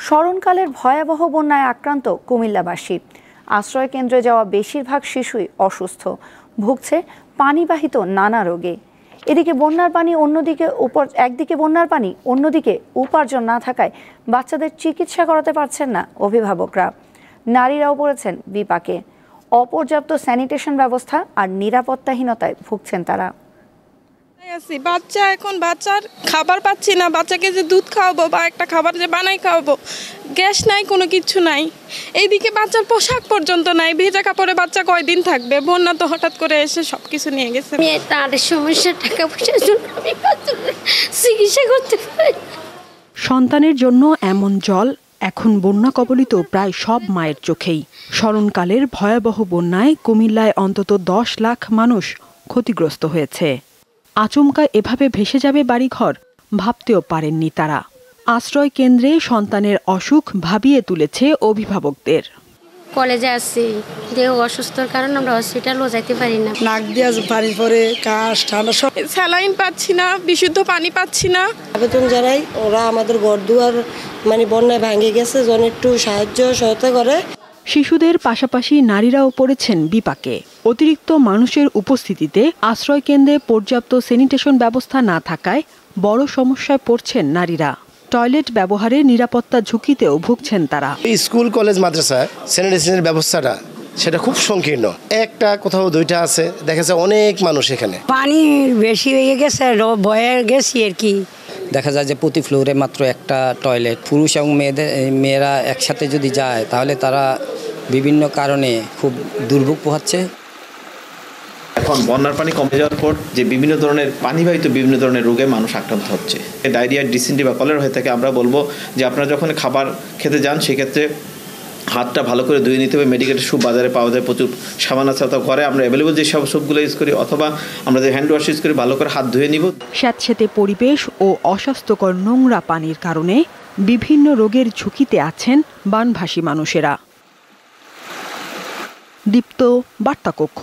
স্মরণকালের ভয়াবহ বন্যায় আক্রান্ত কুমিল্লাবাসী। আশ্রয় কেন্দ্রে যাওয়া বেশিরভাগ শিশুই অসুস্থ, ভুগছে পানিবাহিত নানা রোগে। একদিকে বন্যার পানি অন্যদিকে উপার্জন না থাকায় বাচ্চাদের চিকিৎসা করাতে পারছেন না অভিভাবকরা। নারীরাও পড়েছেন বিপাকে। অপর্যাপ্ত স্যানিটেশন ব্যবস্থা আর নিরাপত্তাহীনতায় ভুগছেন তারা। বাচ্চার খাবার পাচ্ছি না, বাচ্চাকে যে দুধ খাওয়াবো বা একটা খাবার যে বানাই খাওয়াবো, গ্যাস নাই, কোনো কিছু নাই। এইদিকে বাচ্চার পোশাক পর্যন্ত নাই, ভেজা কাপড়ে বাচ্চা কয়দিন থাকবে? বন্যা তো হঠাৎ করে এসে সবকিছু নিয়ে গেছে। তার সমস্যা, টাকা পয়সার জন্য আমি চিকিৎসা করতে পারি। সন্তানের জন্য এমন জল এখন বন্যা কবলিত প্রায় সব মায়ের চোখেই। স্মরণকালের ভয়াবহ বন্যায় কুমিল্লায় অন্তত 10 লাখ মানুষ ক্ষতিগ্রস্ত হয়েছে। আচমকা এভাবে ভেসে যাবে বাড়িঘর ভাবতেও পারেননি তারা। আশ্রয় কেন্দ্রে সন্তানের অসুখ ভাবিয়ে তুলেছে অভিভাবকদের। কলেজে আসছি, দেহ অসুস্থর কারণে আমরা হসপিটালও যাইতে পারি না। নাক দিয়ে পানি পরে, কাশ ঠান্ডা সব। স্যালাইন পাচ্ছি না, বিশুদ্ধ পানি পাচ্ছি না। আবেদন জানাই ওরা আমাদের ঘরদুয়ার বন্যায় ভেঙে গেছে, যেন একটু সহায়তা করে। শিশুদের পাশাপাশি নারীরাও পড়েছেন বিপাকে। অতিরিক্ত মানুষের উপস্থিতিতে আশ্রয় কেন্দ্রে পর্যাপ্ত স্যানিটেশন ব্যবস্থা না থাকায় বড় সমস্যায় পড়ছেন নারীরা। টয়লেট ব্যবহারে নিরাপত্তা ঝুঁকিতেও ভুগছেন তারা। স্কুল কলেজ মাদ্রাসায় স্যানিটেশনের ব্যবস্থাটা সেটা খুব সংকীর্ণ। একটা কোথাও দুইটা আছে, দেখা যায় অনেক মানুষ এখানে। পানি বেশি হয়ে গেছে, ভয়ে গেছি আর কি। দেখা যায় যে প্রতি ফ্লোরে মাত্র একটা টয়লেট। পুরুষ এবং মেয়েরা একসাথে যদি যায় তাহলে তারা বিভিন্ন কারণে খুব দুর্ভোগ পোহাচ্ছে। এখন বন্যার পানি কমে যাওয়ার পর যে বিভিন্ন ধরনের পানিবাহিত বিভিন্ন ধরনের রোগে মানুষ আক্রান্ত হচ্ছে। ডায়রিয়া, ডিসেন্ট্রি বা কলেরা হয়ে থাকে। আমরা বলবো যে আপনারা যখন খাবার খেতে যান সেক্ষেত্রে হাতটা ভালো করে ধুয়ে নিতে হবে। মেডিকেটের স্যুপ বাজারে পাওয়া যায়, প্রচুর সাবান আছে, অথবা ঘরে আমরা অ্যাভেলেবল যে সব স্যুপগুলো ইউজ করি, অথবা আমরা যে হ্যান্ড ওয়াশ ইউজ করি, ভালো করে হাত ধুয়ে নিব। স্যাঁতসেঁতে পরিবেশ ও অস্বাস্থ্যকর নোংরা পানির কারণে বিভিন্ন রোগের ঝুঁকিতে আছেন বানভাসী মানুষেরা। দীপ্ত বার্তা কক্ষ।